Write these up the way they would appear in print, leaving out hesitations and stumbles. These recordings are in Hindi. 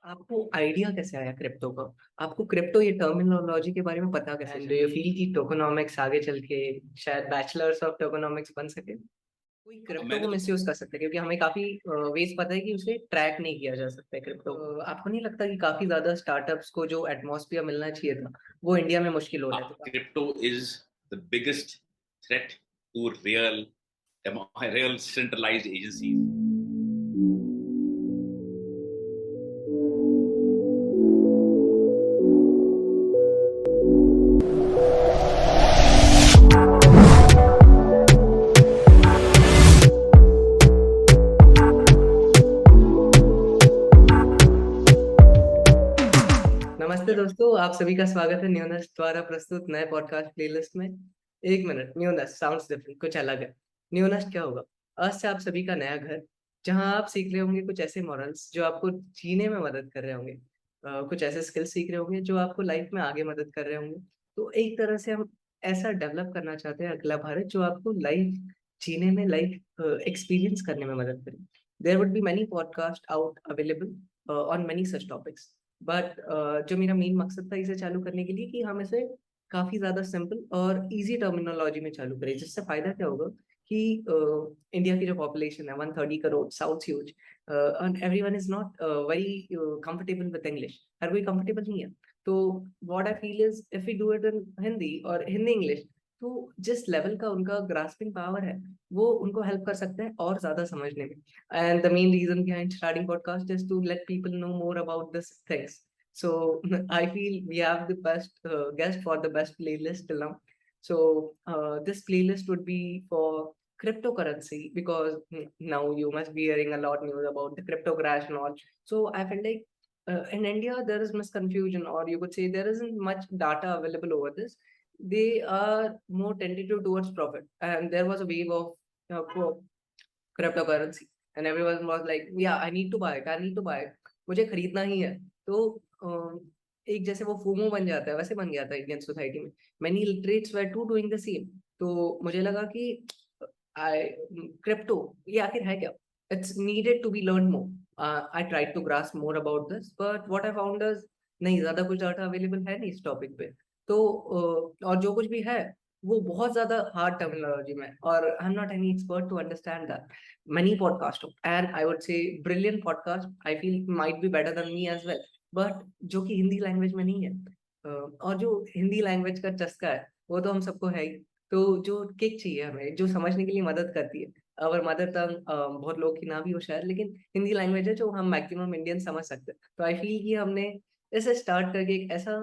आपको आइडिया कैसे आया क्रिप्टो का? आपको क्रिप्टो ये टर्मिनोलॉजी के बारे में पता कैसे चला? डू यू फील कि टोकेनोमिक्स आगे चल के शायद बैचलर्स ऑफ टोकेनोमिक्स बन सके? कोई क्रिप्टो को मैंने तो मिसयूज कर सकता है क्योंकि हमें काफी वेज पता है कि उसे ट्रैक नहीं किया जा सकता है क्रिप्टो। आपको नहीं लगता कि काफी ज्यादा स्टार्टअप्स को जो एटमॉस्फेयर मिलना चाहिए था वो इंडिया में मुश्किल हो रहा है? तो crypto is the biggest threat to real centralised agencies. नमस्ते दोस्तों, आप सभी का स्वागत है न्यूनस द्वारा प्रस्तुत नए पॉडकास्ट प्लेलिस्ट में। एक मिनट, न्यूनस साउंड्स डिफरेंट, कुछ अलग है। न्यूनस क्या होगा? आज से आप सभी का नया घर, जहां आप सीख रहे होंगे कुछ ऐसे मॉरल्स जो आपको जीने में मदद कर रहे होंगे। कुछ ऐसे स्किल्स सीख रहे होंगे जो आपको लाइफ में आगे मदद कर रहे होंगे। तो एक तरह से हम ऐसा डेवलप करना चाहते हैं अगला भारत जो आपको लाइफ जीने में, लाइफ एक्सपीरियंस करने में मदद करे। There would be many podcast out available on many such topics. But जो मेरा मेन मकसद था इसे चालू करने के लिए कि हम इसे काफी ज्यादा सिंपल और इजी टर्मिनोलॉजी में चालू करें, जिससे फायदा क्या होगा कि इंडिया की जो पॉपुलेशन है 130 crore, south huge, and everyone is not very comfortable with English. हर कोई कंफर्टेबल नहीं है। तो what I feel is if we do it in Hindi और हिंदी इंग्लिश, तो जिस लेवल का उनका ग्रास्पिंग पावर है वो उनको हेल्प कर सकता है और ज्यादा समझने में। And the main reason behind starting podcast is to let people know more about this things. So I feel we have the best guest for the best playlist till now. So this playlist would be for cryptocurrency because now you must be hearing a lot news about the crypto crash and all. So I felt like in India there is misconfusion, or you could say there isn't much data available over this. They are more tentative towards profit, and there was a wave of cryptocurrency and everyone was like, yeah, I need to buy it, I need to buy it, मुझे खरीदना ही है। तो एक जैसे वो फोमो बन जाता है वैसे बन गया था इंडियन सोसाइटी में। Many literates were to doing the same. तो मुझे लगा कि आई क्रिप्टो ये आखिर है क्या? It's needed to be learn more. I tried to grasp more about this, but what I found is नहीं, ज्यादा कुछ डाटा अवेलेबल है नहीं इस टॉपिक पे। तो और जो कुछ भी है वो बहुत ज्यादा हार्ड टर्मिनोलॉजी में, और I am not any expert to understand that. Many podcast and I would say brilliant podcast I feel might be better than me as well, but जो कि हिंदी लैंग्वेज में नहीं है। और जो हिंदी लैंग्वेज का चस्का है वो तो हम सबको है ही। तो जो किक चाहिए हमें, जो समझने के लिए मदद करती है, अवर मदर टंग बहुत लोग की ना भी हो शायद, लेकिन हिंदी लैंग्वेज है जो हम मैक्सिमम इंडियन समझ सकते हैं। तो आई फील कि हमने इसे स्टार्ट करके एक ऐसा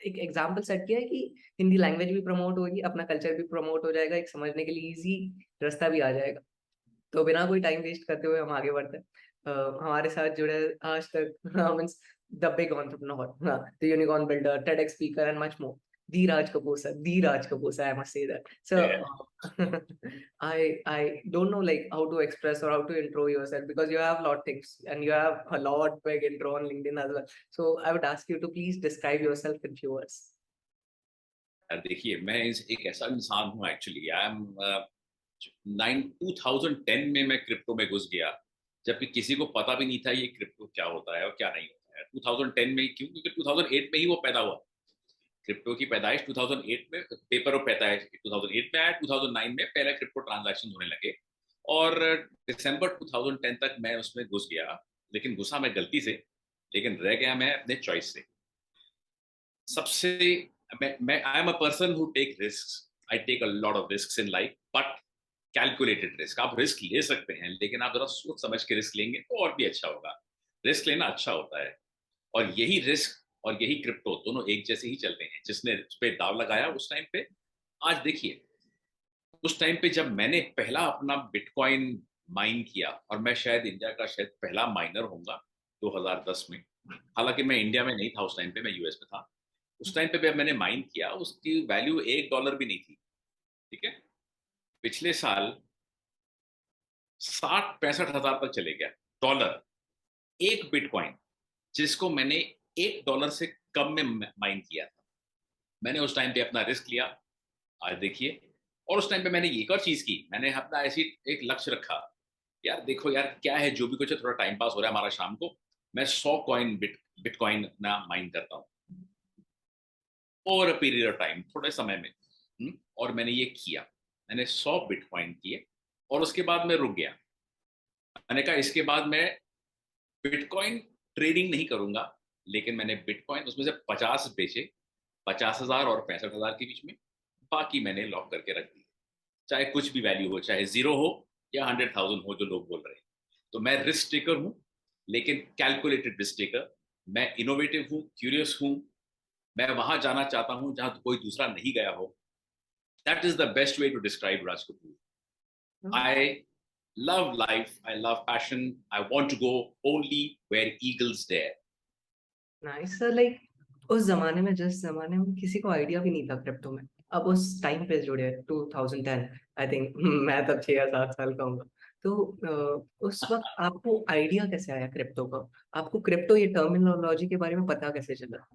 एक एग्जाम्पल सेट किया है कि हिंदी लैंग्वेज भी प्रमोट होगी, अपना कल्चर भी प्रमोट हो जाएगा, एक समझने के लिए इजी रास्ता भी आ जाएगा। तो बिना कोई टाइम वेस्ट करते हुए हम आगे बढ़ते हैं। हमारे साथ जुड़े आज तक means the big entrepreneur, the unicorn builder, TEDx speaker and much more, Dheeraj Kapoor sir. Dheeraj Kapoor sir, I must say that sir. I don't know like how to express or how to intro yourself because you have a lot things and you have a lot big intro on LinkedIn as well. So I would ask you to please describe yourself in few words. यार देखिए, मैं एक ऐसा इंसान हूँ एक्चुअली। आई एम 2010 में मैं क्रिप्टो में घुस गया, जबकि किसी को पता भी नहीं था ये क्रिप्टो क्या होता है और क्या नहीं होता है। 2010 में क्यों? क्योंकि 2008 में ही वो पैदा हुआ। क्रिप्टो की पैदाइश 2008 में, पेपर ऑफ पैदाइश 2008 में आया। 2009 में पहले क्रिप्टो ट्रांजैक्शन होने लगे और दिसंबर 2010 तक मैं उसमें घुस गया। लेकिन घुसा मैं गलती से, लेकिन रह गया मैं अपने चॉइस से। सबसे मैं I am a person who take risk. I take a lot of risk in life, but calculated risk. आप रिस्क ले सकते हैं, लेकिन आप जरा सोच समझ के रिस्क लेंगे तो और भी अच्छा होगा। रिस्क लेना अच्छा होता है, और यही रिस्क और यही क्रिप्टो दोनों एक जैसे ही चलते हैं। जिसने उस पर दाव लगाया उस टाइम पे, आज देखिए, उस टाइम पे जब मैंने पहला अपना बिटकॉइन माइन किया, और मैं शायद इंडिया का शायद पहला माइनर होऊंगा 2010 में। हालांकि मैं इंडिया में नहीं था उस टाइम पे, मैं यूएस में था। उस टाइम पे जब मैंने माइन किया, उसकी वैल्यू $1 भी नहीं थी। ठीक है। पिछले साल 60-65 हजार तक चले गया डॉलर एक बिटकॉइन, जिसको मैंने $1 से कम में माइन किया था। मैंने उस टाइम पे अपना रिस्क लिया। आज देखिए, और उस टाइम पे मैंने एक और चीज की, मैंने अपना ऐसी एक लक्ष्य रखा। यार देखो यार, क्या है जो भी कुछ है, थोड़ा टाइम पास हो रहा है हमारा शाम को, मैं 100 कॉइन बिटकॉइन ना माइन करता हूँ over a period of time, थोड़े समय में। और मैंने ये किया, मैंने 100 बिटकॉइन किए और उसके बाद मैं रुक गया। मैंने कहा इसके बाद मैं बिटकॉइन ट्रेडिंग नहीं करूंगा, लेकिन मैंने बिटकॉइन उसमें से 50 बेचे, 50,000 और 65,000 के बीच में, बाकी मैंने लॉक करके रख दिया। चाहे कुछ भी वैल्यू हो, चाहे 0 हो या 100,000 हो जो लोग बोल रहे हैं। तो मैं रिस्क टेकर हूँ, लेकिन कैलकुलेटेड रिस्क टेकर। मैं इनोवेटिव हूँ, क्यूरियस हूँ, मैं वहां जाना चाहता हूँ जहां कोई दूसरा नहीं गया हो। That is the best way to describe Raj Kapoor. I love life. I love passion. I want to go only where eagles dare. Nice sir. Like उस जमाने में, जिस जमाने में किसी को आइडिया भी नहीं था क्रिप्टो में, अब उस टाइम पे जुड़े 2010, आई थिंक मैं तब 6 या 7 साल का हूँगा। तो उस वक्त आपको आइडिया कैसे आया क्रिप्टो का? आपको क्रिप्टो ये टर्मिनोलॉजी के बारे में पता कैसे चला?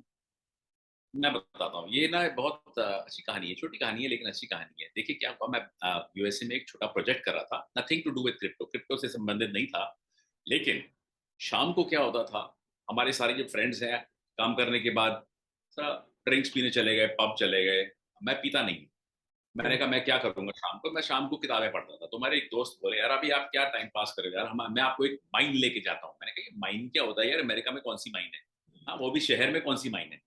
मैं बताता हूँ, ये ना बहुत अच्छी कहानी है, छोटी कहानी है लेकिन अच्छी कहानी है। देखिए क्या हुआ, मैं यूएसए में एक छोटा प्रोजेक्ट कर रहा था, nothing to do with crypto, crypto से संबंधित नहीं था। लेकिन शाम को क्या होता था, हमारे सारे जो फ्रेंड्स हैं, काम करने के बाद ड्रिंक्स पीने चले गए, पब चले गए। मैं पीता नहीं। मैंने कहा मैं क्या करूंगा शाम को, मैं शाम को किताबें पढ़ता था। तो मेरे एक दोस्त बोले यार अभी आप क्या टाइम पास करोगे यार, मैं आपको एक माइन लेके जाता हूँ। मैंने कहा माइन क्या होता है यार, अमेरिका में कौन सी माइन है? हाँ वो भी शहर में कौन सी माइन है?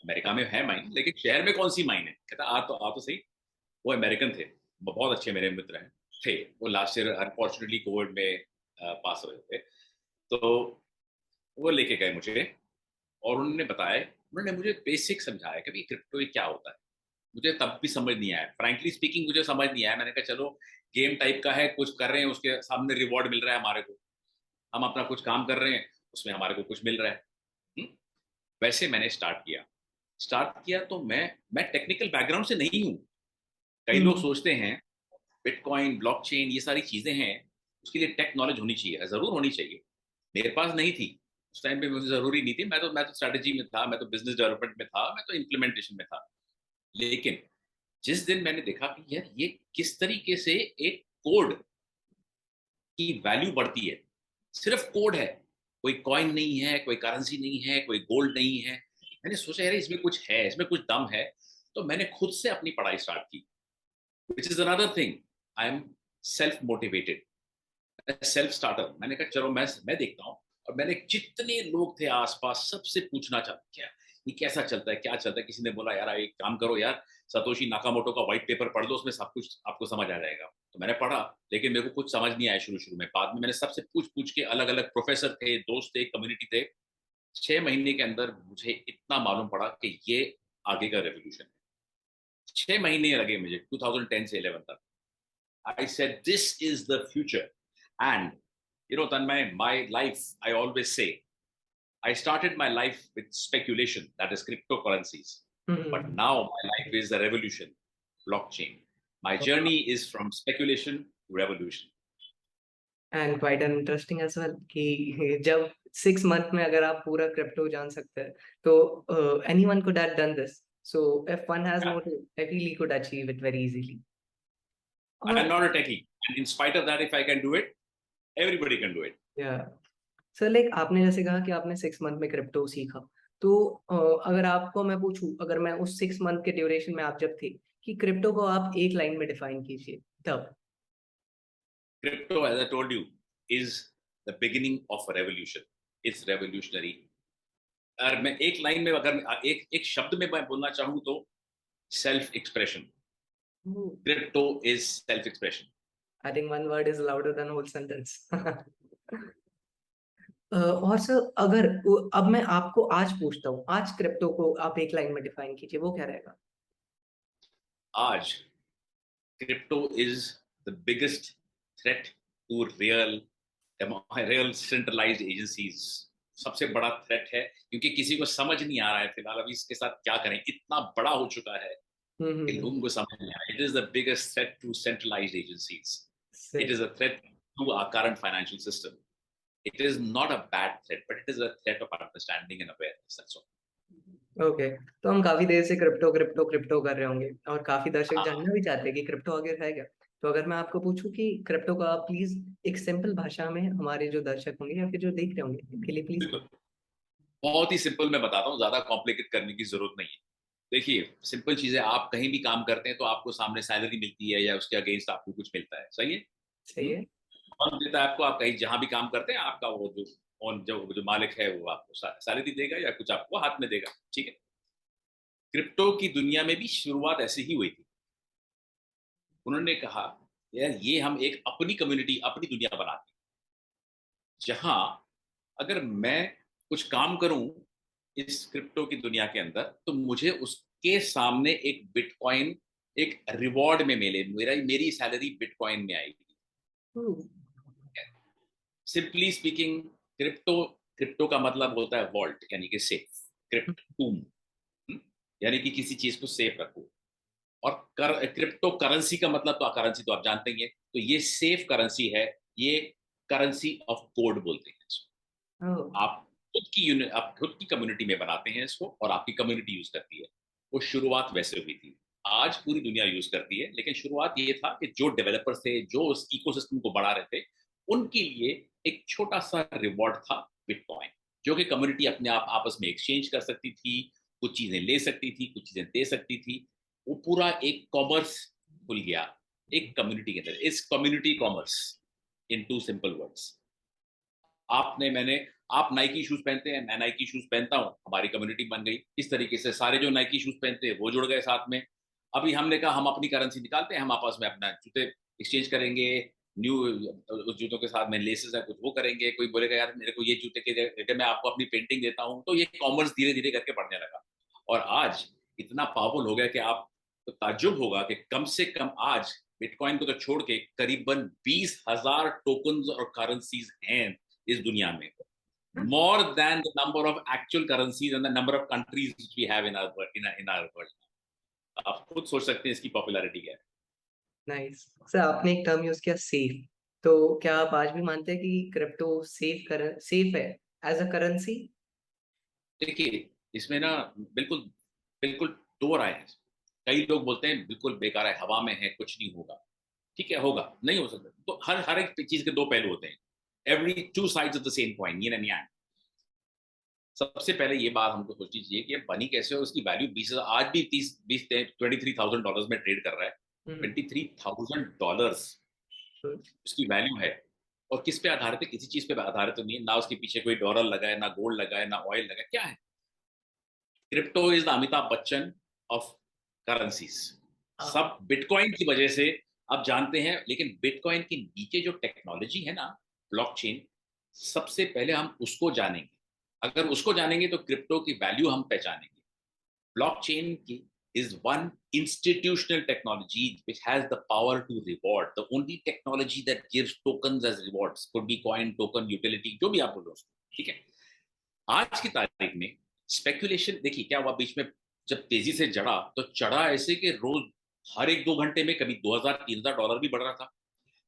अमेरिका में है माइन, लेकिन शहर में कौन सी माइन है? कहता आ तो सही। वो अमेरिकन थे, बहुत अच्छे मेरे मित्र हैं, थे। वो लास्ट ईयर अनफॉर्चुनेटली कोविड में पास हुए थे। तो वो लेके गए मुझे और उन्होंने बताया, उन्होंने मुझे बेसिक समझाया कि भाई क्रिप्टो क्या होता है। मुझे तब भी समझ नहीं आया, फ्रैंकली स्पीकिंग मुझे समझ नहीं आया। मैंने कहा चलो गेम टाइप का है, कुछ कर रहे हैं, उसके सामने रिवॉर्ड मिल रहा है हमारे को, हम अपना कुछ काम कर रहे हैं, उसमें हमारे को कुछ मिल रहा है। हुँ? वैसे मैंने स्टार्ट किया तो मैं टेक्निकल बैकग्राउंड से नहीं हूँ। कई लोग हम्म। सोचते हैं बिटकॉइन, ब्लॉकचेन, ये सारी चीजें हैं, उसके लिए टेक नॉलेज होनी चाहिए, जरूर होनी चाहिए। मेरे पास नहीं थी उस टाइम पे, मुझे जरूरी नहीं थी। मैं तो स्ट्रेटेजी में था, मैं तो बिजनेस डेवलपमेंट में था, मैं तो इम्प्लीमेंटेशन में था। लेकिन जिस दिन मैंने देखा कि यार ये किस तरीके से एक कोड की वैल्यू बढ़ती है, सिर्फ कोड है, कोई कॉइन नहीं है, कोई करेंसी नहीं है, कोई गोल्ड नहीं है। मैंने सोचा यार इसमें कुछ है, इसमें कुछ दम है। तो मैंने खुद से अपनी पढ़ाई स्टार्ट की, which is another thing. I am self motivated, self starter. मैंने कहा चलो मैं देखता हूँ। और मैंने जितने लोग थे आसपास सबसे पूछना चाहता, क्या ये कैसा चलता है, क्या चलता है। किसी ने बोला यार एक काम करो यार, सतोशी नाकामोटो का व्हाइट पेपर पढ़ लो, उसमें सब कुछ आपको समझ आ जाएगा। तो मैंने पढ़ा, लेकिन मेरे को कुछ समझ नहीं आया शुरू शुरू में। बाद में मैंने सबसे पूछ पूछ के, अलग अलग प्रोफेसर थे, दोस्त थे, कम्युनिटी थे, 6 महीने के अंदर मुझे इतना मालूम पड़ा कि ये आगे का रेवोल्यूशन है। 6 महीने लगे मुझे 2010 से 11 तक। I said, this is the future. And, Tanmay, my life, I always say, I started my life with speculation, that is cryptocurrencies. But hmm. now my life is a revolution, blockchain. My journey is from speculation to revolution. And quite interesting as well कि जब 6 मंथ में अगर आप पूरा क्रिप्टो जान सकते हैं, तो anyone could have done this. So if one has Yeah. Motive, I feel he could achieve it very easily. I am not a techie. And in spite of that, if I can do it, everybody can do it. या सर, लाइक आपने जैसे कहा कि आपने 6 मंथ में क्रिप्टो सीखा, तो अगर आपको मैं पूछूं, अगर मैं उस 6 मंथ के ड्यूरेशन में आप जब थे, कि क्रिप्टो को आप एक लाइन में डिफाइन कीजिए, तब? Crypto, as I told you, is the beginning of a revolution. It's revolutionary. और मैं एक लाइन में, अगर एक शब्द में मैं बोलना चाहूँ तो self expression. Crypto is self expression. I think one word is louder than whole sentence. और सर, अगर अब मैं आपको आज पूछता हूँ, आज क्रिप्टो को आप एक लाइन में डिफाइन कीजिए, वो क्या रहेगा? आज crypto is the biggest threat to real centralised agencies. सबसे बड़ा थ्रेट है, क्योंकि किसी को समझ नहीं आ रहा है फिलहाल अभी इसके साथ क्या करें, इतना बड़ा हो चुका है कि लोगों को समझ नहीं आ रहा है। It is the biggest threat to centralised agencies. It is a threat to our current financial system. It is not a bad threat, but it is a threat of understanding and awareness. That's all. Okay. तो हम काफी देर से क्रिप्टो क्रिप्टो क्रिप्टो कर रहे होंगे, और काफी दर्शक हाँ, जानना भी चाहते हैं कि क्रिप्टो आगे है क्या। तो अगर मैं आपको पूछूं कि क्रिप्टो का प्लीज एक सिंपल भाषा में हमारे जो दर्शक होंगे या फिर जो देख रहे होंगे उनके लिए प्लीज। बिल्कुल, बहुत ही सिंपल मैं बताता हूँ, ज्यादा कॉम्प्लिकेट करने की जरूरत नहीं है। देखिए, सिंपल चीज है, आप कहीं भी काम करते हैं तो आपको सामने सैलरी मिलती है या उसके अगेंस्ट आपको कुछ मिलता है, सही है। सही है। कौन देता है आपको? आप कहीं जहां भी काम करते हैं, आपका वो जो जो मालिक है वो आपको सैलरी देगा या कुछ आपको हाथ में देगा, ठीक है। क्रिप्टो की दुनिया में भी शुरुआत ऐसे ही हुई थी। उन्होंने कहा, यार ये हम एक अपनी कम्युनिटी, अपनी दुनिया बनाते हैं, जहां अगर मैं कुछ काम करूं इस क्रिप्टो की दुनिया के अंदर, तो मुझे उसके सामने एक बिटकॉइन, एक रिवॉर्ड में मिले, मेरी सैलरी बिटकॉइन में आएगी। हम्म। सिंपली स्पीकिंग, क्रिप्टो क्रिप्टो का मतलब होता है वॉल्ट, यानी कि सेफ, क्रिप्ट टूम, यानी कि किसी चीज को सेफ रखो। और क्रिप्टो करेंसी का मतलब, तो करेंसी तो आप जानते ही हैं, तो ये सेफ करेंसी है। ये करेंसी ऑफ कोड बोलते हैं इसको। ओह। आप खुद की यूनिट, आप खुद की कम्युनिटी में बनाते हैं इसको, और आपकी कम्युनिटी यूज करती है। वो शुरुआत वैसे हुई थी। आज पूरी दुनिया यूज करती है, लेकिन शुरुआत ये था कि जो डेवलपर्स थे, जो उस इकोसिस्टम को बढ़ा रहे थे, उनके लिए एक छोटा सा रिवॉर्ड था बिटकॉइन, जो कि कम्युनिटी अपने आप आपस में एक्सचेंज कर सकती थी, कुछ चीजें ले सकती थी, कुछ चीजें दे सकती थी। वो पूरा एक कॉमर्स खुल गया एक कम्युनिटी के अंदर। इस community commerce, in two simple words, आपने मैंने, आप नाइकी शूज पहनते हैं, मैं नाइकी शूज पहनता हूं, हमारी कम्युनिटी बन गई। इस तरीके से सारे जो नाइकी शूज पहनते हैं वो जुड़ गए साथ में। अभी हमने कहा हम अपनी करेंसी निकालते हैं, हम आपस में अपना जूते एक्सचेंज करेंगे। न्यू उस जूतों के साथ में लेसेस है कुछ वो करेंगे। कोई बोलेगा यार मेरे को ये जूते के जगह मैं आपको अपनी पेंटिंग देता हूँ। तो ये कॉमर्स धीरे धीरे करके बढ़ने लगा, और आज इतना पावरफुल हो गया कि आप तो ताज्जुब होगा कि कम से कम आज बिटकॉइन को तो छोड़ के करीबन 20,000 टोकन्स और करेंसीज हैं इस दुनिया में, more than the number of actual currencies and the number of countries which we have in our world. आप खुद सोच सकते हैं इसकी पॉपुलैरिटी क्या है। नाइस सर, आपने एक टर्म यूज किया सेफ। तो क्या आप आज भी मानते हैं कि क्रिप्टो सेफ है एज अ करेंसी? देखिए, इसमें ना बिल्कुल बिल्कुल दो राय हैं। कई लोग बोलते हैं बिल्कुल बेकार है, हवा में है, कुछ नहीं होगा। ठीक है, होगा, नहीं हो सकता। तो हर हर एक चीज के दो पहलू होते हैं। Every two sides of the same coin, ये नहीं है। सबसे पहले ये बात हमको सोचनी चाहिए कि बनी कैसे, और उसकी वैल्यू 20,000, आज भी 30 20 $23,000 में ट्रेड कर रहा है। हम्म। $23,000 उसकी वैल्यू है। और किस पे आधारित है? किसी चीज पे आधारित तो नहीं है ना, उसके पीछे कोई डॉलर लगा है, ना गोल्ड लगा है, ना ऑयल लगा है, क्या है? Crypto is the Amitabh Bachchan of currencies. हाँ। सब बिटकॉइन की वजह से आप जानते हैं, लेकिन बिटकॉइन के नीचे जो टेक्नोलॉजी है ना, ब्लॉकचेन, सबसे पहले हम उसको जानेंगे। अगर उसको जानेंगे तो क्रिप्टो की वैल्यू हम पहचानेंगे। Blockchain is one institutional technology which has the power to reward. The only technology that gives tokens as rewards could be coin, token, utility, जो भी आप बोलो उसको, ठीक है। आज की तारीख में स्पेकुलेशन देखिए क्या हुआ बीच में। जब तेजी से चढ़ा तो चढ़ा ऐसे कि रोज हर एक 2 घंटे में कभी $2,000 $3,000 भी बढ़ रहा था।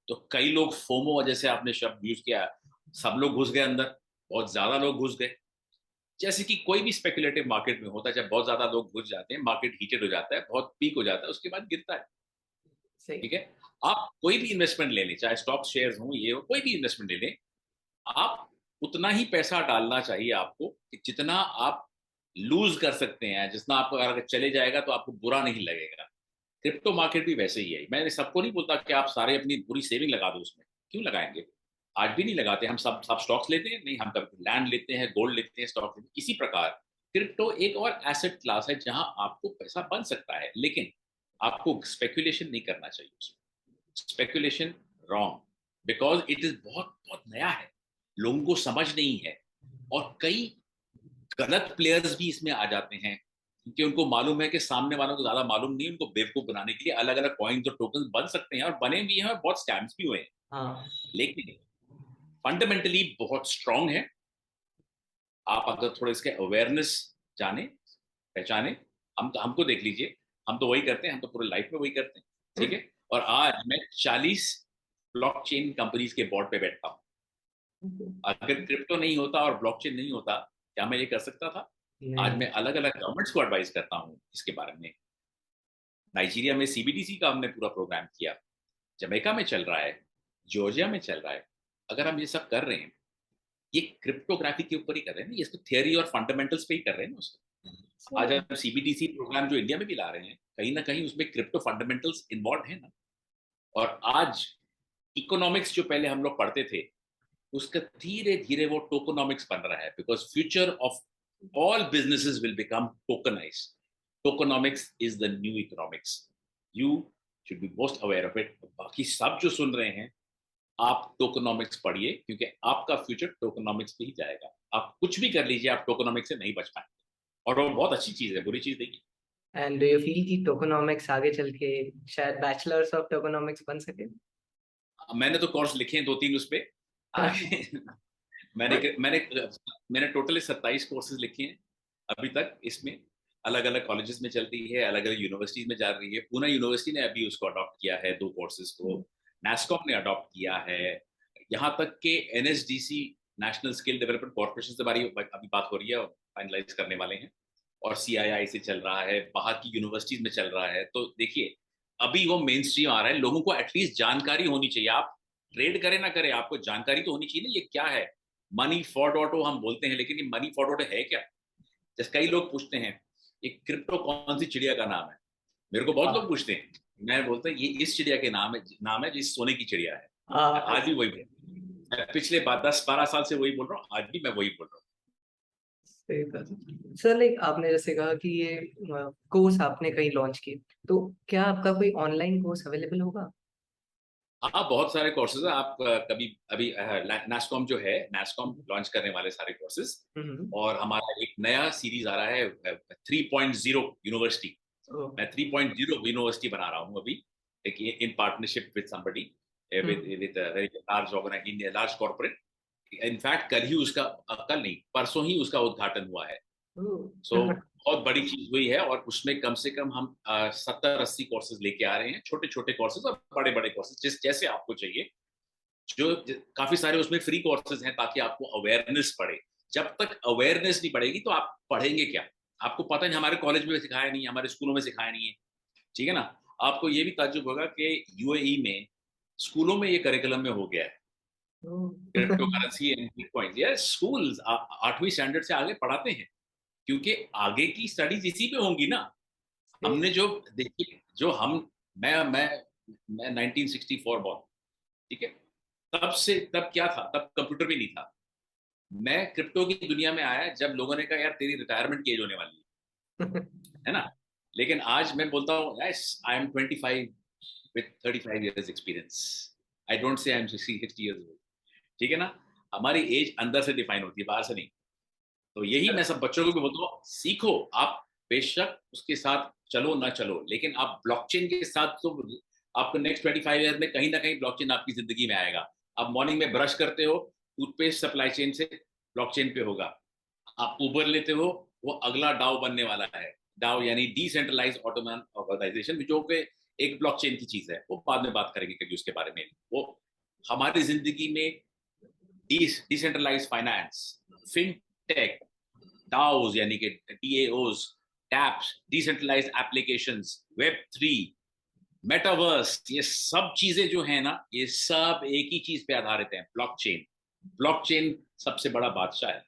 तो कई लोग, फोमो जैसे आपने शब्द यूज किया, सब लोग घुस गए अंदर, बहुत ज्यादा लोग घुस गए। जैसे कि कोई भी स्पेकुलेटिव मार्केट में होता है, जब बहुत ज्यादा लोग घुस जाते हैं, मार्केट हीटेड हो जाता है, बहुत पीक हो जाता है, उसके बाद गिरता है। सही। ठीक है। आप कोई भी इन्वेस्टमेंट ले लें, चाहे स्टॉक शेयर्स हो, ये हो, कोई भी इन्वेस्टमेंट ले लें, आप उतना ही पैसा डालना चाहिए आपको कि जितना आप लूज कर सकते हैं। जितना आपको अगर चले जाएगा तो आपको बुरा नहीं लगेगा। क्रिप्टो मार्केट भी वैसे ही है। मैं सबको नहीं बोलता कि आप सारे अपनी पूरी सेविंग लगा दो उसमें, क्यों लगाएंगे? आज भी नहीं लगाते हम, सब स्टॉक्स लेते हैं, नहीं, हम कभी लैंड लेते हैं, गोल्ड लेते हैं, स्टॉक लेते हैं। इसी प्रकार क्रिप्टो एक और एसेट क्लास है जहां आपको पैसा बन सकता है, लेकिन आपको स्पेकुलेशन नहीं करना चाहिए उसमें। Speculation wrong, because it is बहुत बहुत नया है, लोगों को समझ नहीं है। और कई गलत प्लेयर्स भी इसमें आ जाते हैं, क्योंकि उनको मालूम है कि सामने वालों को ज्यादा मालूम नहीं। उनको बेवकूफ बनाने के लिए अलग अलग कॉइन्स और टोकन बन सकते हैं, और बने भी हैं, और बहुत स्कैम्स भी हुए हैं। हाँ। लेकिन फंडामेंटली बहुत स्ट्रांग है। आप अगर थोड़ा इसके अवेयरनेस जाने, पहचाने, हमको देख लीजिए, हम तो वही करते हैं, हम तो पूरे लाइफ में वही करते हैं। ठीक है। और आज मैं 40 ब्लॉकचेन कंपनीज के बोर्ड पे बैठता हूँ। अगर क्रिप्टो नहीं होता और ब्लॉकचेन नहीं होता, क्या मैं ये कर सकता था? आज नहीं। मैं अलग अलग गवर्नमेंट्स को एडवाइस करता हूँ इसके बारे में। नाइजीरिया में सीबीडीसी का हमने पूरा प्रोग्राम किया। जमैका में चल रहा है, जॉर्जिया में चल रहा है। अगर हम ये सब कर रहे हैं, ये क्रिप्टोग्राफी के ऊपर ही कर रहे हैं ना, ये इसको थियरी और फंडामेंटल्स पे ही कर रहे हैं ना उसको। आज So, हम सीबीडीसी प्रोग्राम जो इंडिया में भी ला रहे हैं, कहीं ना कहीं उसमें क्रिप्टो फंडामेंटल्स इन्वॉल्व है ना। और आज इकोनॉमिक्स जो पहले हम लोग पढ़ते थे, उसका धीरे धीरे वो टोकोनॉमिक्स बन रहा है, because future of all businesses will become tokenised. Tokenomics is the new economics. You should be most aware of it. बाकी सब जो सुन रहे हैं, आप टोकोनॉमिक्स पढ़िए, क्योंकि आपका फ्यूचर टोकोनॉमिक्स पे ही जाएगा। आप कुछ भी कर लीजिए, आप टोकोनॉमिक्स से नहीं बच पाएंगे। और वो बहुत अच्छी चीज है, बुरी चीज नहीं एंड डू यू फील कि टोकोनॉमिक्स आगे चल के शायद बैचलर्स ऑफ टोकोनॉमिक्स बन सके? है। मैंने तो कोर्स लिखे हैं 2-3 उस पे आगे। मैंने मैंने मैंने टोटल 27 कोर्सेज लिखे हैं अभी तक। इसमें अलग अलग कॉलेजेस में चलती है, अलग अलग यूनिवर्सिटीज में जा रही है। पूना यूनिवर्सिटी ने अभी उसको अडॉप्ट किया है, 2 कोर्सेज को। NASSCOM ने अडॉप्ट किया है। यहाँ तक के NSDC, national skill development corporation से हमारी अभी बात हो रही है, फाइनलाइज करने वाले हैं। और CII से चल रहा है, बाहर की यूनिवर्सिटीज में चल रहा है। तो देखिए, अभी वो मेन स्ट्रीम आ रहा है। लोगों को एटलीस्ट जानकारी होनी चाहिए। आप ट्रेड करें ना करें, आपको जानकारी तो होनी चाहिए ना, ये क्या है। मनी फॉर ऑटो हम बोलते हैं, लेकिन ये मनी फॉर ऑटो है क्या? जैसे कई लोग पूछते हैं, ये क्रिप्टो कौन सी चिड़िया का नाम है। मेरे को बहुत लोग पूछते हैं। मैं बोलता हूँ ये इस चिड़िया के नाम है जिस सोने की चिड़िया है। हाँ, आज भी वही मैं पिछले 10-12 साल से वही बोल रहा हूँ, आज भी मैं वही बोल रहा हूँ। सही बात है। सर, लाइक आपने जैसे कहा कि ये कोर्स आपने कहीं लॉन्च किए, तो क्या आपका कोई ऑनलाइन कोर्स अवेलेबल होगा? हाँ, बहुत सारे कोर्सेज हैं। आप कभी अभी NASSCOM जो है, NASSCOM लॉन्च करने वाले सारे कोर्सेज। हम्म। और हमारा एक नया सीरीज आ रहा है 3.0 यूनिवर्सिटी। ओह। मैं 3.0 यूनिवर्सिटी बना रहा हूँ अभी, एक in partnership with somebody, with hmm. With very large organisation, large corporate. In fact कल ही उसका कल नहीं, परसों ही उसका उद्घाटन हुआ है। सो ओह। बहुत बड़ी चीज हुई है। और उसमें कम से कम हम 70-80 कोर्सेज लेके आ रहे हैं, छोटे छोटे कोर्सेज और बड़े बड़े कोर्सेज, जैसे आपको चाहिए। जो काफी सारे उसमें फ्री कोर्सेज हैं, ताकि आपको अवेयरनेस बढ़े। जब तक अवेयरनेस नहीं बढ़ेगी तो आप पढ़ेंगे क्या? आपको पता नहीं, हमारे कॉलेज में सिखाया नहीं, हमारे स्कूलों में सिखाया नहीं है। ठीक है ना। आपको ये भी ताज्जुब होगा कि UAE में स्कूलों में ये करिकुलम में हो गया है, क्रिप्टो करेंसी एंड बिटकॉइन। ये स्कूल 8वीं स्टैंडर्ड से आगे पढ़ाते हैं, क्योंकि आगे की स्टडीज इसी पे होंगी ना। हमने जो देखिए, जो हम मैं 1964 बॉर्न। ठीक है। तब क्या था, तब कंप्यूटर भी नहीं था। मैं क्रिप्टो की दुनिया में आया जब लोगों ने कहा यार तेरी रिटायरमेंट की एज होने वाली है ना। लेकिन आज मैं बोलता हूँ yes, I am 25 with 35 years experience. I don't say I am 60 years old। ठीक है ना। हमारी एज अंदर से डिफाइन होती है, बाहर से नहीं। तो यही मैं सब बच्चों को भी बोलता हूँ, सीखो आप। बेशक उसके साथ चलो ना चलो, लेकिन आप ब्लॉकचेन के साथ तो आपको नेक्स्ट 25 ईयर में कहीं ना कहीं ब्लॉकचेन आपकी जिंदगी में आएगा। आप मॉर्निंग में ब्रश करते हो, टूथपेस्ट सप्लाई चेन से ब्लॉकचेन पे होगा। आप उबर लेते हो, वो अगला डाओ बनने वाला है। डाओ यानी डिसेंट्रलाइज ऑटोनॉमस ऑर्गेनाइजेशन, जो कि एक ब्लॉकचेन की चीज है। वो बाद में बात करेंगे कभी उसके बारे में। वो हमारी जिंदगी में डिसेंट्रलाइज फाइनेंस, फिनटेक, DAOs यानी कि DAOs, dapps, decentralised applications, Web3, metaverse, ये सब चीजें जो है ना, ये सब एक ही चीज पे आधारित है, ब्लॉकचेन। ब्लॉकचेन सबसे बड़ा बादशाह है।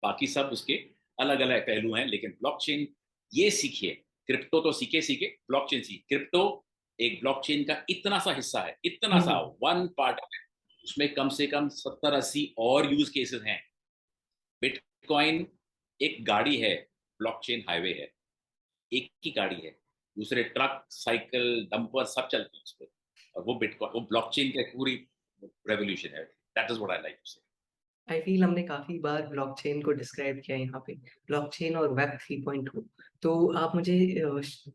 बाकी सब उसके अलग अलग पहलू हैं, लेकिन ब्लॉकचेन ये सीखिए। क्रिप्टो तो सीखे सीखे, ब्लॉकचेन सीखिए। क्रिप्टो एक ब्लॉकचेन का इतना सा हिस्सा है, इतना सा वन पार्ट है। उसमें कम से कम 70-80 और यूज केसेस हैं। बिटकॉइन एक गाड़ी है, ब्लॉकचेन हाईवे है। एक ही गाड़ी है, दूसरे ट्रक, साइकिल, डंपर सब चलते हैं उस पर। और वो बिटकॉइन, वो ब्लॉकचेन की पूरी रेवोल्यूशन है। That is what I like to say. I feel हमने काफी बार ब्लॉकचेन को डिस्क्राइब किया यहाँ पे, ब्लॉकचेन और वेब 3.0। तो आप मुझे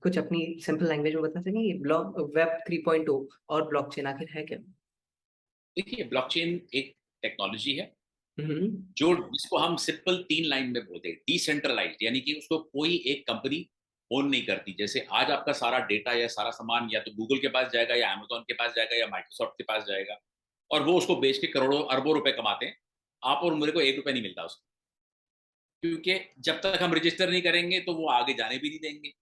कुछ अपनी सिंपल लैंग्वेज में बता सकेंगे ब्लॉक वेब 3.0 और ब्लॉकचेन आखिर है क्या? देखिए, ब्लॉकचेन एक टेक्नोलॉजी है, हम्म। जो जिसको हम सिंपल 3 लाइन में बोलते हैं, डिसेंट्रलाइज्ड, यानी कि उसको कोई एक कंपनी ओन नहीं करती। जैसे आज आपका सारा डेटा या सारा सामान या तो गूगल के पास जाएगा, या अमेजोन के पास जाएगा, या माइक्रोसॉफ्ट के पास जाएगा, और वो उसको बेच के करोड़ों अरबों रुपए कमाते हैं। आप और मेरे को 1 रुपए नहीं मिलता उसको, क्योंकि जब तक हम रजिस्टर नहीं करेंगे तो वो आगे जाने भी नहीं देंगे।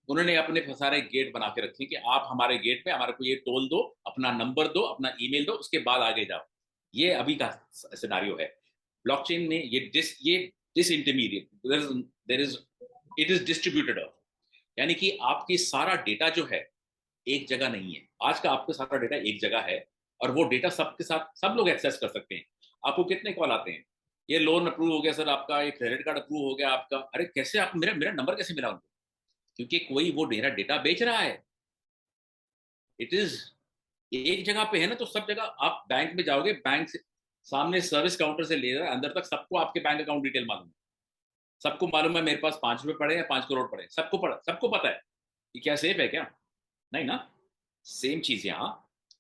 उन्होंने अपने सारे गेट बना के रखे कि आप हमारे गेट पे हमारे को ये टोल दो, अपना नंबर दो, अपना ईमेल दो, उसके बाद आगे जाओ। ये अभी का सिनारियो है। ब्लॉकचेन में ये disintermediate, there is it is distributed, यानी कि आपकी सारा डेटा जो है एक जगह नहीं है। आज का आपका सारा डेटा एक जगह है और वो डेटा सबके साथ सब लोग एक्सेस कर सकते हैं। आपको कितने कॉल आते हैं, ये लोन अप्रूव हो गया सर आपका, ये क्रेडिट कार्ड अप्रूव हो गया आपका, अरे कैसे आप मेरा मेरा नंबर कैसे मिला उनको? क्योंकि कोई वो मेरा डेटा बेच रहा है। इट इज एक जगह पे है ना, तो सब जगह आप बैंक में जाओगे, बैंक से सामने सर्विस काउंटर से लेकर अंदर तक सबको आपके बैंक अकाउंट डिटेल मालूम है। सबको मालूम है मेरे पास 5 रुपए पड़े हैं, 5 करोड़ पड़े हैं, सबको पता है। ये क्या सेफ है क्या? नहीं ना। सेम चीज यहाँ।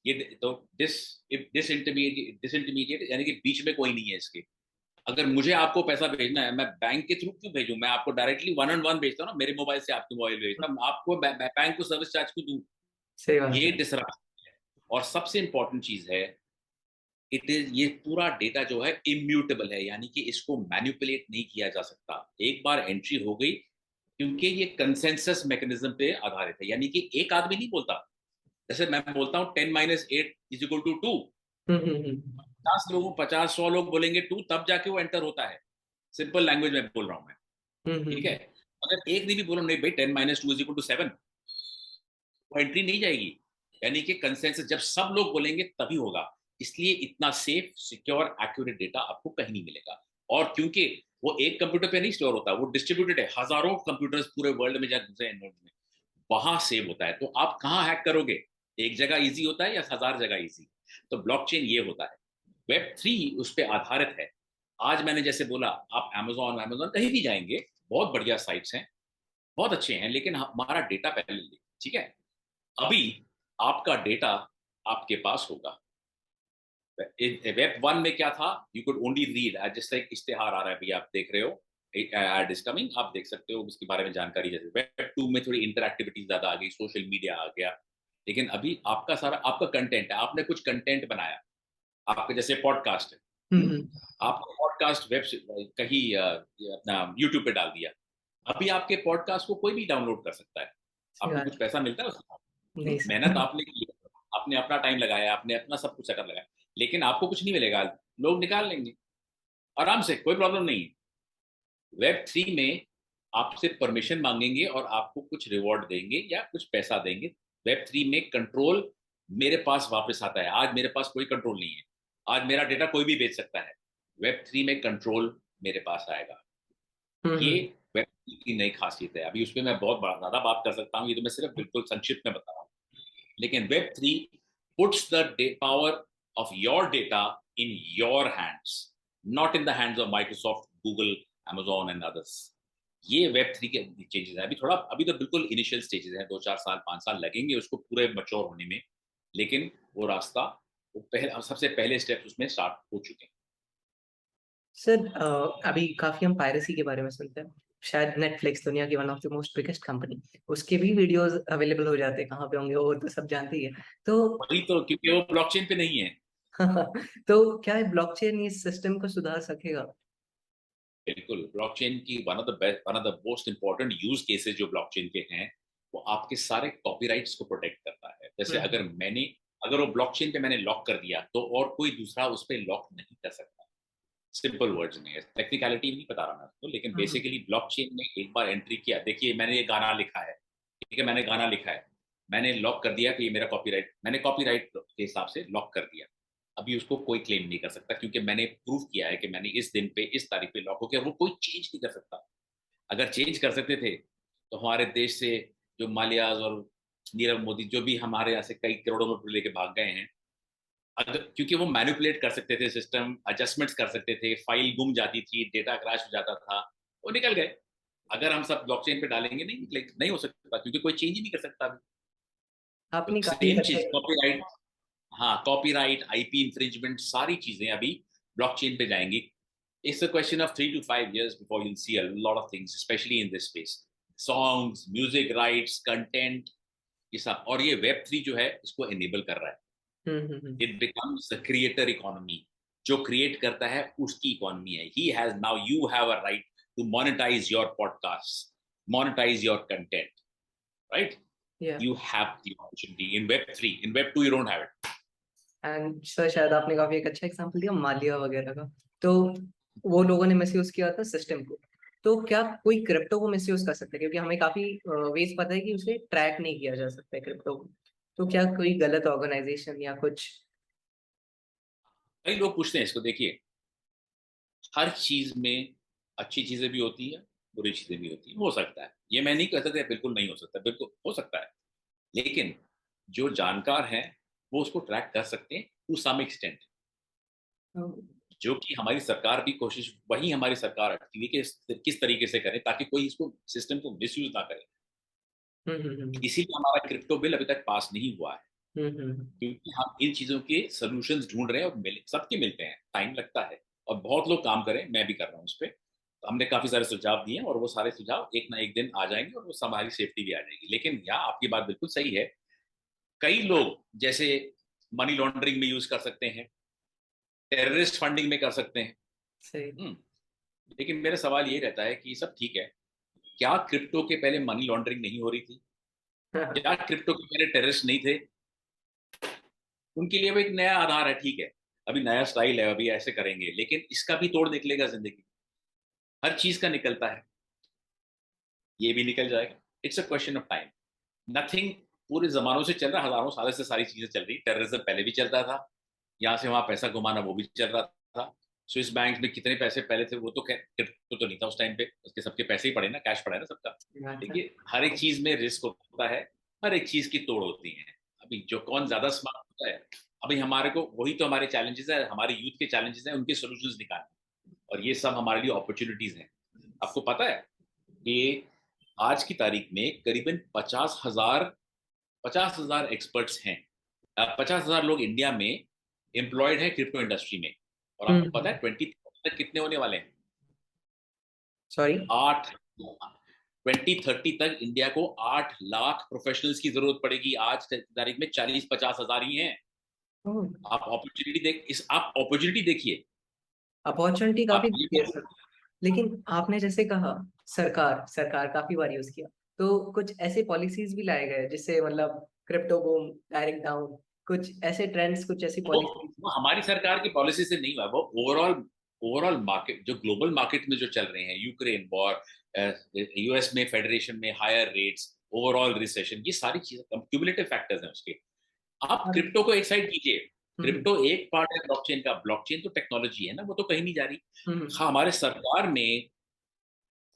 ये तो डिस इंटरमीडिएट यानी कि बीच में कोई नहीं है इसके। अगर मुझे आपको पैसा भेजना है, मैं बैंक के थ्रू क्यों भेजूं? मैं आपको डायरेक्टली वन ऑन वन भेजता हूँ ना, मेरे मोबाइल से आपके मोबाइल भेजता हूँ, आपको बैंक को सर्विस चार्ज क्यों दूं? सही बात ये है। डिसरप्शन है। और सबसे इंपॉर्टेंट चीज है, इट इज ये पूरा डेटा जो है इम्यूटेबल है, यानी कि इसको मैनिपुलेट नहीं किया जा सकता। एक बार एंट्री हो गई, क्योंकि ये कंसेंसस मैकेनिज्म पे आधारित है, यानी कि एक आदमी नहीं बोलता। जैसे मैं बोलता हूँ 10 - 8 = 2, हम्म। 50 लोग 50 100 लोग बोलेंगे 2, तब जाके वो एंटर होता है। सिंपल लैंग्वेज में बोल रहा हूँ मैं। ठीक है। हम्म। अगर एक ने भी बोला नहीं भाई 10 - 2 = 7, वो एंट्री नहीं जाएगी। यानी कि कंसेंसस जब सब लोग बोलेंगे तभी होगा। इसलिए इतना सेफ, सिक्योर, एक्यूरेट डेटा आपको कहीं नहीं मिलेगा। और क्योंकि वो एक कंप्यूटर पे नहीं स्टोर होता, वो डिस्ट्रीब्यूटेड है, हजारों कंप्यूटर्स पूरे वर्ल्ड में, जहाँ दूसरे नोड में, वहां सेव होता है। तो आप कहाँ हैक करोगे? एक जगह इजी होता है या 1000 जगह इजी? तो ब्लॉकचेन ये होता है। वेब 3 उस पर आधारित है। आज मैंने जैसे बोला, आप अमेजोन अमेजोन कहीं भी जाएंगे, बहुत बढ़िया साइट्स हैं, बहुत अच्छे हैं, लेकिन हमारा डेटा पहले ले। ठीक है। अभी आपका डेटा आपके पास होगा। वेब 1 में क्या था? यू कुड ओनली रीड, जैसे एक इश्तेहार आ रहा है अभी आप देख रहे हो, एड इज कमिंग, आप देख सकते हो उसके बारे में जानकारी। जैसे वेब 2 में थोड़ी इंटरएक्टिविटी ज्यादा आ गई, सोशल मीडिया आ गया। लेकिन अभी आपका सारा आपका कंटेंट है, आपने कुछ कंटेंट बनाया, आपका जैसे पॉडकास्ट है, हम्म। आपका पॉडकास्ट वेब कहीं ये अपना यूट्यूब पे डाल दिया। अभी आपके पॉडकास्ट को कोई भी डाउनलोड कर सकता है। सही आपको बात कुछ है। पैसा मिलता है उसका? नहीं मेहनत सर। आपने की, आपने अपना टाइम लगाया, आपने अपना सब कुछ कर लगाया, लेकिन आपको कुछ नहीं मिलेगा। लोग निकाल लेंगे आराम से, कोई प्रॉब्लम नहीं है। वेब 3 में आपसे परमिशन मांगेंगे और आपको कुछ रिवॉर्ड देंगे या कुछ पैसा देंगे। वेब 3 में कंट्रोल मेरे पास वापस आता है। आज मेरे पास कोई कंट्रोल नहीं है। आज मेरा डेटा कोई भी बेच सकता है। वेब 3 में कंट्रोल मेरे पास आएगा। ये हम्म। वेब 3 की नई खासियत है। अभी उस पर मैं बहुत ज्यादा बात कर सकता हूँ, ये तो मैं सिर्फ बिल्कुल संक्षिप्त में बता रहा हूँ। लेकिन web 3 puts the power of your data in your hands, not in the hands of Microsoft, Google, Amazon and others. ये वेब 3 के चेंजेस है। अभी तो बिल्कुल इनिशियल स्टेजेस हैं, 2 4 साल 5 साल लगेंगे उसको पूरे मच्योर होने में। लेकिन वो रास्ता, वो सबसे पहले स्टेप उसमें स्टार्ट हो चुके हैं। सर अभी काफी हम पायरेसी के बारे में सुनते हैं। शायद नेटफ्लिक्स दुनिया की one of the most biggest company, उसके भी वीडियोस अवेलेबल हो जाते हैं। कहाँ पे होंगे वो तो सब जानते ही है। तो वही तो, क्योंकि वो ब्लॉकचेन पे नहीं है। तो क्या है ब्लॉकचेन इस सिस्टम को सुधार सकेगा? बिल्कुल, ब्लॉकचेन की one of the most important use cases जो ब्लॉकचेन के हैं, वो आपके सारे कॉपीराइट्स को प्रोटेक्ट करता है। जैसे हम्म। अगर वो ब्लॉकचेन पे मैंने लॉक कर दिया, तो और कोई दूसरा उस पर लॉक नहीं कर सकता। सिंपल वर्ड्स में, टेक्निकलिटी नहीं बता रहा मैं आपको, लेकिन हम्म। बेसिकली ब्लॉकचेन में एक बार एंट्री किया, देखिए मैंने ये गाना लिखा है, ठीक है, मैंने गाना लिखा है, मैंने लॉक कर दिया कि ये मेरा कॉपीराइट, मैंने कॉपीराइट के हिसाब से लॉक कर दिया। अभी उसको कोई क्लेम नहीं कर सकता, क्योंकि मैंने प्रूव किया है कि मैंने इस दिन पे इस तारीख पे लॉक हो गया। वो कोई चेंज नहीं कर सकता। अगर चेंज कर सकते थे तो हमारे देश से जो मालियाज और नीरव मोदी जो भी हमारे यहाँ से कई करोड़ों रुपए लेके भाग गए हैं, अगर क्योंकि वो मैनिपुलेट कर सकते थे, सिस्टम एडजस्टमेंट्स कर सकते थे, फाइल गुम जाती थी, डेटा क्रैश हो जाता था, वो निकल गए। अगर हम सब ब्लॉकचेन पे डालेंगे, नहीं निकले, नहीं हो सकता, क्योंकि कोई चेंज ही नहीं कर सकता अभी। तो आपने काफी सेम अच्छे। चीज कॉपीराइट, हाँ कॉपीराइट, आईपी इंफ्रिंजमेंट, सारी चीजें अभी ब्लॉकचेन पे जाएंगी। It's a question of 3 to 5 years before you'll see a lot of things, especially in this space. Songs, music rights, content, ये सब। और ये वेब 3 जो है इसको एनेबल कर रहा है। Hmm. It becomes the creator economy. जो क्रिएट करता है उसकी इकोनॉमी है। He has now, you have a right to monetise your podcast, monetise your content. right? Yeah. You have the opportunity in Web3. In Web2, you don't have it. And sir शायद आपने काफी एक अच्छा एग्जांपल दिया मालिया वगैरह का, तो वो लोगों ने मिसयूज किया था सिस्टम को, तो क्या कोई क्रिप्टो को मिसयूज कर सकता है? क्योंकि हमें काफी वेज पता है कि उसे ट्रैक नहीं किया जा सकता है क्रिप्टो को, तो क्या कोई गलत ऑर्गेनाइजेशन या कुछ? कई लोग पूछते हैं इसको, देखिए हर चीज में अच्छी चीजें भी होती है, बुरी चीजें भी होती है, हो सकता है, ये मैं नहीं कहता कि बिल्कुल नहीं हो सकता, बिल्कुल हो सकता है, लेकिन जो जानकार हैं वो उसको ट्रैक कर सकते हैं टू सम एक्सटेंट। जो कि हमारी सरकार भी कोशिश, वही हमारी सरकार अटकी है कि किस तरीके से करें ताकि कोई इसको सिस्टम को मिसयूज ना करे। इसीलिए हमारा क्रिप्टो बिल अभी तक पास नहीं हुआ है, क्योंकि हम इन चीजों के सॉल्यूशंस ढूंढ रहे हैं और सबके मिलते हैं, टाइम लगता है और बहुत लोग काम करें, मैं भी कर रहा हूँ उस पर। तो हमने काफी सारे सुझाव दिए हैं और वो सारे सुझाव एक ना एक दिन आ जाएंगे और वो हमारी सेफ्टी भी आ जाएगी। लेकिन यहाँ आपकी बात बिल्कुल सही है, कई लोग जैसे मनी लॉन्ड्रिंग में यूज कर सकते हैं, टेररिस्ट फंडिंग में कर सकते हैं। सही। लेकिन मेरा सवाल ये रहता है कि सब ठीक है, क्या क्रिप्टो के पहले मनी लॉन्ड्रिंग नहीं हो रही थी? क्या क्रिप्टो के पहले टेररिस्ट नहीं थे? उनके लिए भी एक नया आधार है, ठीक है, अभी नया स्टाइल है, अभी ऐसे करेंगे, लेकिन इसका भी तोड़ निकलेगा जिंदगी, हर चीज का निकलता है, ये भी निकल जाएगा। It's a question of time. Nothing पूरे जमानों से चल रहा, हजारों सालों से सारी चीजें चल रही, टेररिज्म पहले भी चलता था, यहाँ से वहां पैसा घुमाना वो भी चल रहा था। स्विस बैंक में कितने पैसे पहले थे, वो तो खैर क्रिप्टो तो नहीं था उस टाइम पे, उसके सबके पैसे ही पड़े ना, कैश पड़ा है ना सबका। देखिए हर एक चीज में रिस्क होता है, हर एक चीज की तोड़ होती है। अभी जो कौन ज्यादा स्मार्ट होता है, अभी हमारे को वही तो हमारे चैलेंजेस है, हमारे यूथ के चैलेंजेस हैं, उनके सोल्यूशंस निकालने, और ये सब हमारे लिए अपॉर्चुनिटीज हैं। आपको पता है कि आज की तारीख में करीबन 50,000 एक्सपर्ट्स हैं, 50,000 लोग इंडिया में एम्प्लॉयड है क्रिप्टो इंडस्ट्री में, और आपको पता है 2030 तक कितने होने वाले हैं? सॉरी। 2030 तक इंडिया को 8 लाख प्रोफेशनल्स की जरूरत पड़ेगी। आज की तारीख में 40-50 हजार ही हैं। आप अपॉर्चुनिटी देखिए। अपॉर्चुनिटी आप काफी ये दिखती है मत- सर, लेकिन आपने जैसे कहा सरकार सरकार काफी बार यूज किया, तो कुछ ऐसे पॉलिसीज भी लाए गए जिससे मतलब क्रिप्टो बूम डायरेक्ट डाउन, कुछ ऐसे ट्रेंड्स, कुछ ऐसी वो, पॉलिसीज? वो हमारी सरकार की पॉलिसी से नहीं हुआ, वो ओवरऑल ओवरऑल मार्केट, जो ग्लोबल मार्केट में जो चल रहे हैं, यूक्रेन वॉर, यूएस में फेडरेशन में हायर रेट्स, ओवरऑल रिसेशन, ये सारी चीजें क्यूमुलेटिव फैक्टर्स हैं उसके। आप क्रिप्टो को एक साइड कीजिए, क्रिप्टो एक पार्ट है ब्लॉकचेन का, ब्लॉकचेन तो टेक्नोलॉजी है ना, वो तो कहीं नहीं जा रही। हाँ, हमारे सरकार में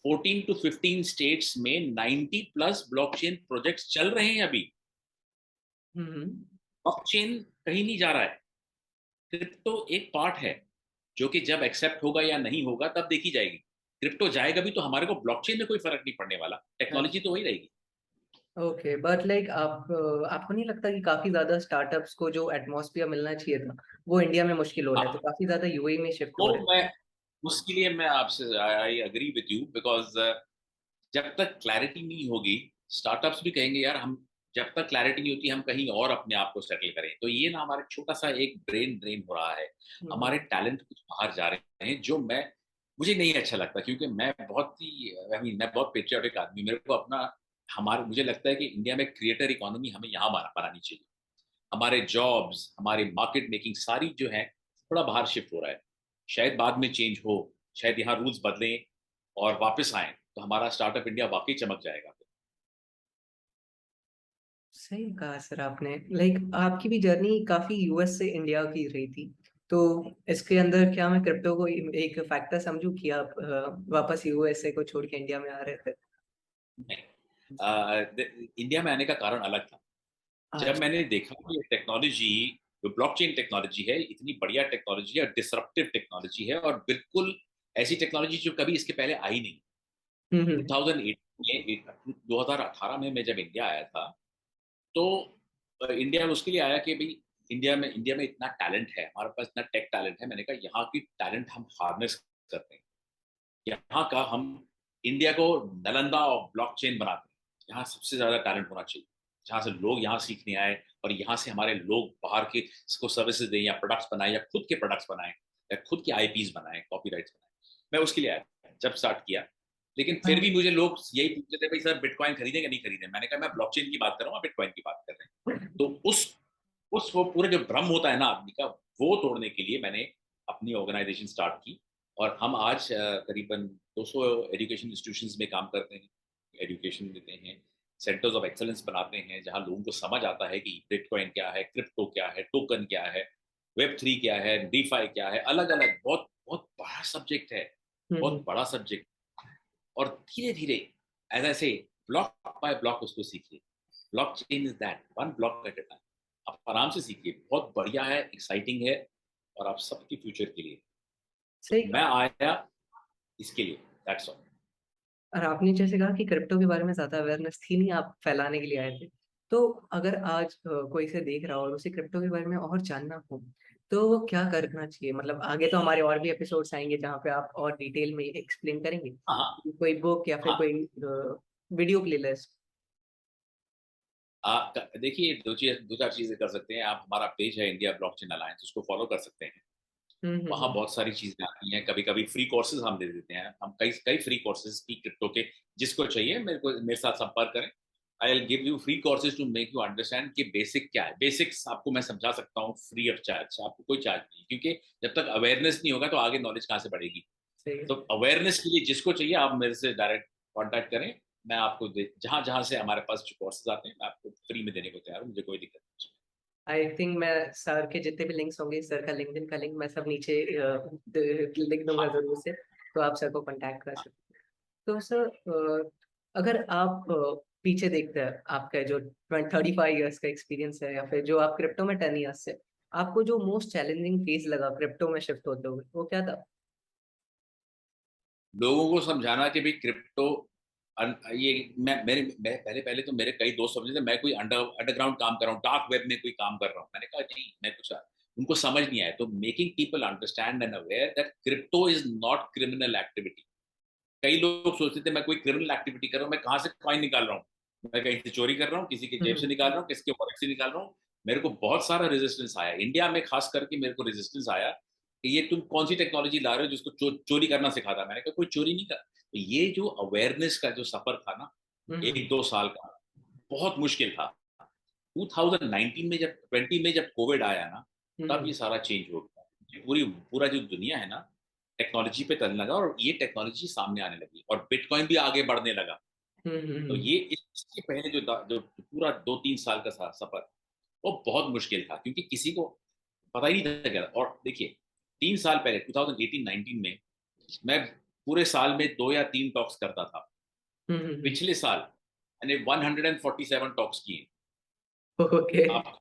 14 to 15 स्टेट्स में 90+ ब्लॉकचेन प्रोजेक्ट्स चल रहे हैं अभी। ब्लॉकचेन कहीं नहीं जा रहा है, क्रिप्टो एक पार्ट है, जो कि जब एक्सेप्ट होगा या नहीं होगा तब देखी जाएगी। क्रिप्टो जाएगा भी तो हमारे को ब्लॉकचेन में कोई फर्क नहीं पड़ने वाला, टेक्नोलॉजी तो वही रहेगी। ओके, बट लाइक आपको नहीं लगता कि काफी ज्यादा स्टार्टअप्स को जो एटमॉस्फेयर मिलना चाहिए था वो इंडिया में मुश्किल हो रहा है, तो काफी ज्यादा यूएई में शिफ्ट तो हो रहे हैं? मैं उसके लिए मैं आपसे I agree with you, because जब तक क्लैरिटी नहीं होगी, स्टार्टअप्स भी कहेंगे यार हम, जब तक क्लैरिटी नहीं होती हम कहीं और अपने आप को सेटल करें, तो ये ना हमारे छोटा सा एक ब्रेन ड्रेन हो रहा है, हमारे टैलेंट कुछ बाहर जा रहे हैं, जो मैं, मुझे नहीं अच्छा लगता, क्योंकि मैं बहुत ही, मैं बहुत पेट्रियाटिक आदमी, मेरे को अपना, हमारे, मुझे लगता है कि इंडिया में क्रिएटर इकोनॉमी हमें यहाँ बनानी चाहिए। हमारे जॉब्स, हमारे मार्केट मेकिंग सारी जो है, थोड़ा बाहर शिफ्ट हो रहा है, शायद बाद में चेंज हो, शायद यहाँ रूल्स बदलें और वापस आए, तो हमारा स्टार्टअप इंडिया वाकई चमक जाएगा। सही कहा सर आपने, लाइक आपकी भी जर्नी काफी यूएस से इंडिया की रही थी, तो इसके अंदर क्या मैं क्रिप्टो को एक फैक्टर समझूं कि आप वापस यूएसए को छोड़ के इंडिया में आ रहे थे? इंडिया में आने का कारण अलग था। जब आज। मैंने देखा कि ये टेक्नोलॉजी, जो ब्लॉकचेन टेक्नोलॉजी है, इतनी बढ़िया टेक्नोलॉजी है, डिसरप्टिव टेक्नोलॉजी है, और बिल्कुल ऐसी टेक्नोलॉजी जो कभी इसके पहले आई नहीं। हम्म। 2008 में, 2018 में मैं जब इंडिया आया था, तो इंडिया में उसके लिए आया कि भाई इंडिया में इतना टैलेंट है, हमारे पास इतना टेक टैलेंट है, मैंने कहा यहाँ की टैलेंट हम हार्नेस करते हैं, यहाँ का हम इंडिया को नालंदा और ब्लॉकचेन बनाते हैं, यहाँ सबसे ज्यादा टैलेंट होना चाहिए, जहाँ से लोग यहाँ सीखने आए और यहाँ से हमारे लोग बाहर के इसको सर्विसेज दें, या प्रोडक्ट्स बनाए, या खुद के प्रोडक्ट्स बनाए, या खुद के आईपीज बनाए, कॉपीराइट्स बनाए। मैं उसके लिए आया जब स्टार्ट किया, लेकिन फिर भी मुझे लोग यही पूछते थे भाई सर बिटकॉइन खरीदें या नहीं खरीदें। मैंने कहा मैं ब्लॉकचेन की बात कर रहा हूँ, बिटकॉइन की बात कर रहे हैं। तो उस वो पूरे जो भ्रम होता है ना आदमी का, वो तोड़ने के लिए मैंने अपनी ऑर्गेनाइजेशन स्टार्ट की। और हम आज करीबन 200 एजुकेशन इंस्टीट्यूशंस में काम करते हैं, एजुकेशन देते हैं, सेंटर्स ऑफ एक्सलेंस बनाते हैं, जहां लोगों को समझ आता है कि बिटकॉइन क्या है, क्रिप्टो क्या है, टोकन क्या है, वेब 3 क्या है, डीफाई क्या है, अलग अलग बहुत बहुत बड़ा सब्जेक्ट है, बहुत बड़ा सब्जेक्ट। और धीरे धीरे एज आई से ब्लॉक बाय ब्लॉक उसको सीखिए। Block chain is that one block at a time. आप आराम से सीखिए, बहुत बढ़िया है, एक्साइटिंग है, और आप सबके फ्यूचर के लिए। तो सही मैं कहा। आया इसके लिए, दैट्स ऑल। और आपने जैसे कहा कि क्रिप्टो के बारे में ज्यादा अवेयरनेस थी नहीं, आप फैलाने के लिए आए थे। तो अगर आज कोई इसे देख रहा हो और उसे क्रिप्टो के बारे में और जानना हो, तो वो क्या करना चाहिए? मतलब आगे तो हमारे और भी एपिसोड्स आएंगे जहाँ पे आप और डिटेल में एक्सप्लेन करेंगे, हाँ कोई बुक या फिर हाँ। कोई वीडियो प्लेलिस्ट। आप देखिए, दो चार चीजें कर सकते हैं आप। हमारा पेज है इंडिया ब्लॉकचेन अलायंस, उसको फॉलो कर सकते हैं। वहाँ हम्म। बहुत सारी चीजें आती हैं, कभी कभी फ्री कोर्सेज हम दे देते हैं। हम कई कई फ्री कोर्सेज की क्रिप्टो के, जिसको चाहिए मेरे साथ संपर्क करें। I will give you free courses to make you understand कि बेसिक क्या है। बेसिक्स आपको मैं समझा सकता हूँ फ्री ऑफ चार्ज, आपको कोई चार्ज नहीं, क्योंकि जब तक अवेयरनेस नहीं होगा तो आगे नॉलेज कहाँ से बढ़ेगी। सही है। तो अवेयरनेस के लिए जिसको चाहिए आप मेरे से डायरेक्ट कांटेक्ट करें। मैं आपको जहां जहां से हमारे पास जो कोर्सेज आते हैं मैं आपको फ्री में देने को तैयार हूँ, मुझे कोई दिक्कत नहीं। आई थिंक मैं सर के जितने भी लिंक्स होंगे, सर का लिंक्डइन का लिंक मैं सब नीचे लिख दूंगा हाँ जरूर से, तो आप सर को कांटेक्ट कर हाँ। सकते हैं। तो सर अगर आप पीछे देखते हैं, आपका जो 35 ईयर्स का एक्सपीरियंस है या फिर जो आप क्रिप्टो में 10 ईयर्स से, आपको जो मोस्ट चैलेंजिंग फेज लगा क्रिप्टो में शिफ्ट होते हुए, वो क्या था? लोगों को समझाना कि भाई क्रिप्टो ये मैं पहले पहले तो मेरे कई दोस्त समझे थे मैं कोई अंडरग्राउंड काम कर रहा हूँ, डार्क वेब में कोई काम कर रहा हूँ। मैंने कहा नहीं, मैं कुछ, उनको समझ नहीं आया। तो making people understand and aware that crypto is not criminal activity. कई लोग सोचते थे मैं कोई क्रिमिनल एक्टिविटी कर रहा हूँ, मैं कहाँ से कॉइन निकाल रहा हूँ, मैं कहीं से चोरी कर रहा हूँ, किसी के जेब से हम्म। निकाल रहा हूँ, किसके वॉलेट से निकाल रहा हूँ। मेरे को बहुत सारा रेजिस्टेंस आया इंडिया में, खास करके मेरे को रेजिस्टेंस आया कि ये तुम कौन सी टेक्नोलॉजी ला रहे हो जिसको चोरी करना सिखाता। मैंने कहा कोई चोरी नहीं कर। तो ये जो अवेयरनेस का जो सफर था ना, हम्म। 1-2 साल का, बहुत मुश्किल था। 2019 में जब 20 में जब कोविड आया ना, तब ये हम्म। सारा चेंज हो गया। पूरा जो दुनिया है ना, टेक्नोलॉजी पे चलने लगा, और ये टेक्नोलॉजी सामने आने लगी, और बिटकॉइन भी आगे बढ़ने लगा। तो हम्म। ये इसके पहले जो पूरा 2-3 साल का सफर, वो बहुत मुश्किल था, क्योंकि किसी को पता ही नहीं था क्या। और देखिए, 3 साल पहले 2018-19 में मैं पूरे साल में 2 या 3 टॉक्स करता था। हम्म। पिछले साल मैंने 147 टॉक्स किए। ओके। आप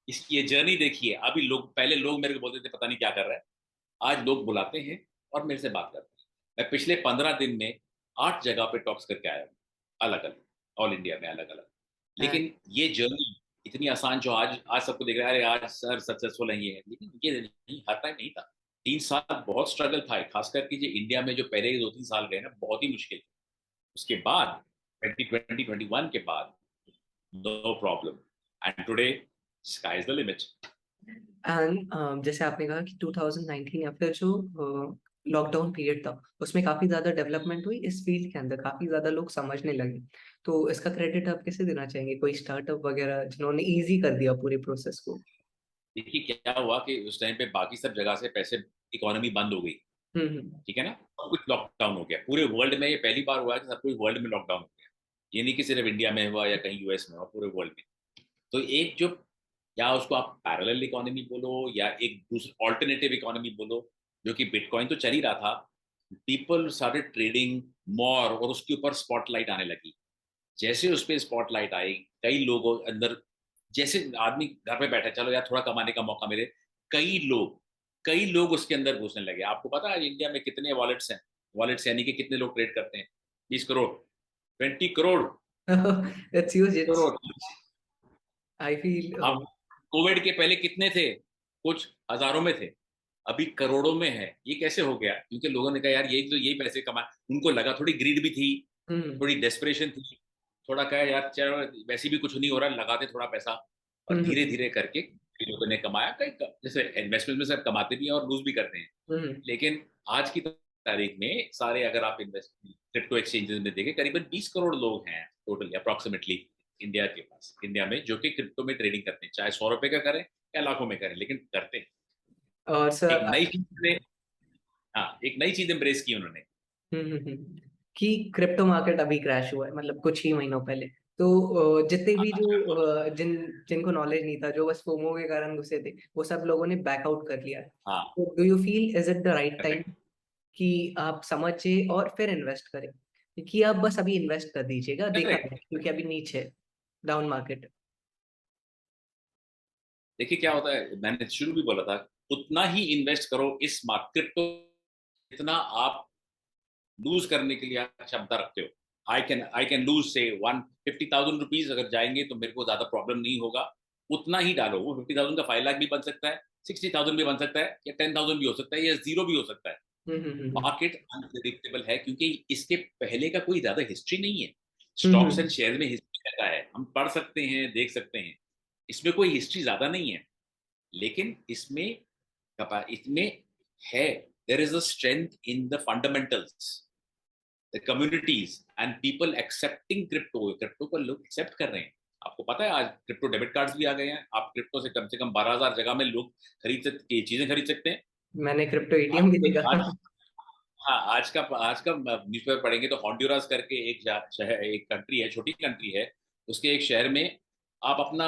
इसकी ये जर्नी देखिए। अभी पहले लोग मेरे को बोलते थे पता नहीं क्या कर रहा है, आज लोग बुलाते हैं और मेरे से बात करते हैं। मैं पिछले 15 दिन में 8 जगह पे टॉक्स करके आया हूँ, अलग अलग, ऑल इंडिया में अलग अलग। लेकिन ये जर्नी इतनी आसान, जो आज आज सबको देख रहा है, अरे आज सर सक्सेसफुल है, ये है, लेकिन ये नहीं, हर टाइम नहीं था। 3 साल बहुत स्ट्रगल था, खास करके जो इंडिया में जो पहले 2-3 साल गए ना, बहुत ही मुश्किल थे। उसके बाद 2020-21 के बाद no problem, and today sky is the limit. And जैसे आपने कहा कि 2019 या फिर जो लॉकडाउन पीरियड था, उसमें काफी ज्यादा डेवलपमेंट हुई इस फील्ड के अंदर, काफी ज्यादा लोग समझने लगे। तो इसका क्रेडिट आप किसे देना चाहेंगे? कोई स्टार्टअप वगैरह जिन्होंने इजी कर दिया पूरे प्रोसेस को? देखिए क्या हुआ कि उस टाइम पे बाकी सब जगह से पैसे, इकोनॉमी बंद हो गई, हम्म। ठीक है ना, सब कुछ लॉकडाउन हो गया पूरे वर्ल्ड में। ये पहली बार हुआ है कि सब कुछ वर्ल्ड में लॉकडाउन हो गया। ये नहीं कि सिर्फ इंडिया में हुआ या कहीं यूएस में हुआ, पूरे वर्ल्ड में। तो एक जो, या उसको आप पैरेलल इकोनॉमी बोलो या एक दूसरी ऑल्टरनेटिव इकोनॉमी बोलो, जो कि बिटकॉइन तो चल ही रहा था, पीपल स्टार्टेड ट्रेडिंग मोर, और उसके ऊपर स्पॉटलाइट आने लगी। जैसे उस पर स्पॉटलाइट आई, कई लोगों अंदर, जैसे आदमी घर पे बैठा, चलो यार थोड़ा कमाने का मौका मिले, कई लोग उसके अंदर घुसने लगे। आपको पता है इंडिया में कितने वॉलेट्स हैं? वॉलेट्स यानी कि कितने लोग ट्रेड करते हैं? 20 crore, 20 crore, it's huge. It's, crore. I feel. आप कोविड के पहले कितने थे? कुछ हजारों में थे, अभी करोड़ों में है। ये कैसे हो गया? क्योंकि लोगों ने कहा यार यही पैसे कमा, उनको लगा, थोड़ी ग्रीड भी थी, हम्म। थोड़ी डेस्परेशन थी, थोड़ा कहा यार चलो वैसे भी कुछ नहीं हो रहा, लगाते थोड़ा पैसा। और धीरे हम्म। धीरे करके कई लोगों ने कमाया। कई जैसे इन्वेस्टमेंट में सब कमाते भी हैं और लूज भी करते हैं। हम्म। लेकिन आज की तारीख में सारे, अगर आप क्रिप्टो एक्सचेंजेस में देखें, करीबन 20 करोड़ लोग हैं टोटल अप्रोक्सीमेटली इंडिया के पास, इंडिया में, जो कि क्रिप्टो में ट्रेडिंग करते हैं, चाहे 100 रुपए का करें या लाखों में करें, लेकिन करते हैं। और सर एक नई चीज, हाँ, एक नई चीज एम्ब्रेस की उन्होंने। कि क्रिप्टो मार्केट अभी क्रैश हुआ है, मतलब कुछ ही महीनों पहले। तो जितने भी जो जिनको नॉलेज नहीं था, जो बस फोमो के कारण घुसे थे, वो सब लोगों ने बैकआउट कर लिया। हाँ, तो do you feel is it the right time correct. कि आप समझिए और फिर इन्वेस्ट करें, कि आप बस अभी इन्वेस्ट कर दीजिएगा, देखा करेक्ट। है क्योंकि अभी नीचे है, डाउन मार्केट। देखिए क्या होता है, मैंने शुरू भी बोला था, उतना ही इन्वेस्ट करो इस मार्केट को जितना आप लूज करने के लिए आप क्षमता रखते हो। आई कैन लूज से 150,000 रुपीज अगर जाएंगे तो मेरे को ज्यादा प्रॉब्लम नहीं होगा, उतना ही डालो। वो 50,000 का 5 लाख भी बन सकता है, 60,000 भी बन सकता है, या 10,000 भी हो सकता है, या जीरो भी हो सकता है। हम्म मार्केट अनप्रिडिक्टेबल है क्योंकि इसके पहले का कोई ज्यादा हिस्ट्री नहीं है। हम्म स्टॉक्स हम्म एंड शेयर में हिस्ट्री रहता है, हम पढ़ सकते हैं, देख सकते हैं, इसमें कोई हिस्ट्री ज्यादा नहीं है। लेकिन इसमें है, there is a strength in the fundamentals, the communities and people accepting crypto. Crypto को लोग एक्सेप्ट कर रहे हैं। आपको पता है आज क्रिप्टो डेबिट कार्ड्स भी आ गए हैं, आप क्रिप्टो से कम 12,000 जगह में लोग चीजें खरीद सकते हैं। मैंने क्रिप्टो एटीएम भी आज देखा। आज हाँ, आज का न्यूज़पेपर पढ़ेंगे तो हॉन्डुरास करके एक शहर, एक कंट्री है, छोटी कंट्री है, उसके एक शहर में आप अपना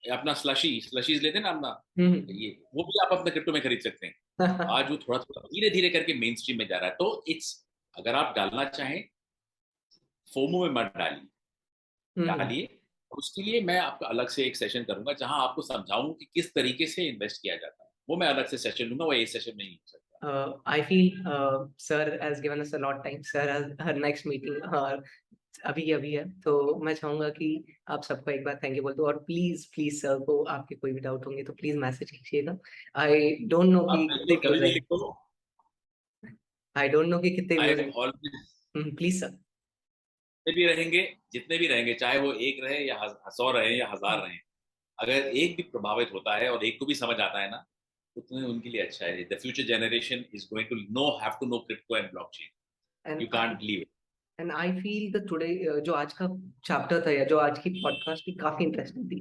अपना स्लशीज लेते हैं ना अपना, हम्म ये वो भी आप अपने क्रिप्टो में खरीद सकते हैं। आज वो थोड़ा थोड़ा धीरे धीरे करके मेन स्ट्रीम में जा रहा है। तो इट्स, अगर आप डालना चाहें, फोमो में मत डालिए, हम्म डालिए। और उसके लिए मैं आपका अलग से एक सेशन करूंगा जहां आपको समझाऊं कि किस तरीके से इन्वेस्ट किया जाता है। वो मैं अलग से सेशन लूंगा, वो ये सेशन में नहीं हो सकता। I feel sir has given us a lot time. Sir has her next meeting अभी अभी है, तो मैं चाहूंगा कि आप सबको एक बार थैंक यू बोल दो, और प्लीज प्लीज सर को आपके कोई भी डाउट होंगे तो प्लीज मैसेज कीजिएगा। आई डोंट नो आप कि कितने बिल्कुल कभी व्यूज भी है, लिखो। आई डोंट नो कि कितने आई व्यूज एम है। Always, please sir. जितने भी रहेंगे, चाहे वो एक रहे या 100 रहे या 1000 रहे, अगर एक भी प्रभावित होता है और एक को भी समझ आता है ना, उतने उनके लिए अच्छा है। The future generation is going to know, have to know crypto and blockchain. And you can't leave. And I feel the today जो आज का चैप्टर था, या जो आज की पॉडकास्ट थी, काफी इंटरेस्टिंग थी।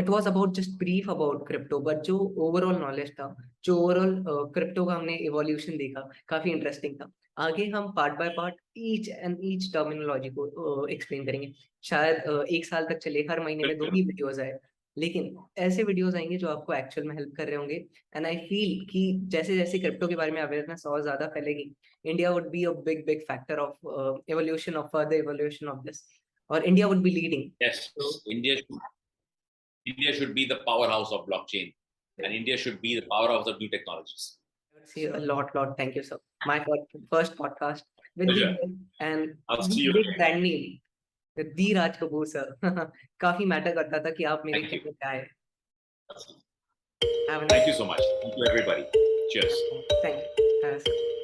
It was about just brief about crypto, but जो ओवरऑल नॉलेज था, जो ओवरऑल क्रिप्टो का हमने इवोल्यूशन देखा, काफी इंटरेस्टिंग था। आगे हम part by part each and each terminology को एक्सप्लेन करेंगे। शायद 1 साल तक चले, हर महीने में 2 ही बिल्कुल। वीडियोज आए, लेकिन ऐसे वीडियोज आएंगे जो आपको एक्चुअल में हेल्प कर रहे होंगे। एंड आई फील कि जैसे जैसे क्रिप्टो के बारे में अवेयरनेस और ज्यादा फैलेगी, India would be a big factor of evolution of further evolution of this, or India would be leading. Yes, So India should be the power house of blockchain, I and India should be the power house of new technologies. would say a lot. Thank you, sir. My first podcast with the pleasure. and I'll see the you big again. brand name, the Raj Kapoor sir. काफी मैटर करता था कि आप मेरे Thank you. चैनल पे आए। Have a Thank nice you so much. Thank you, everybody. Cheers. thank you.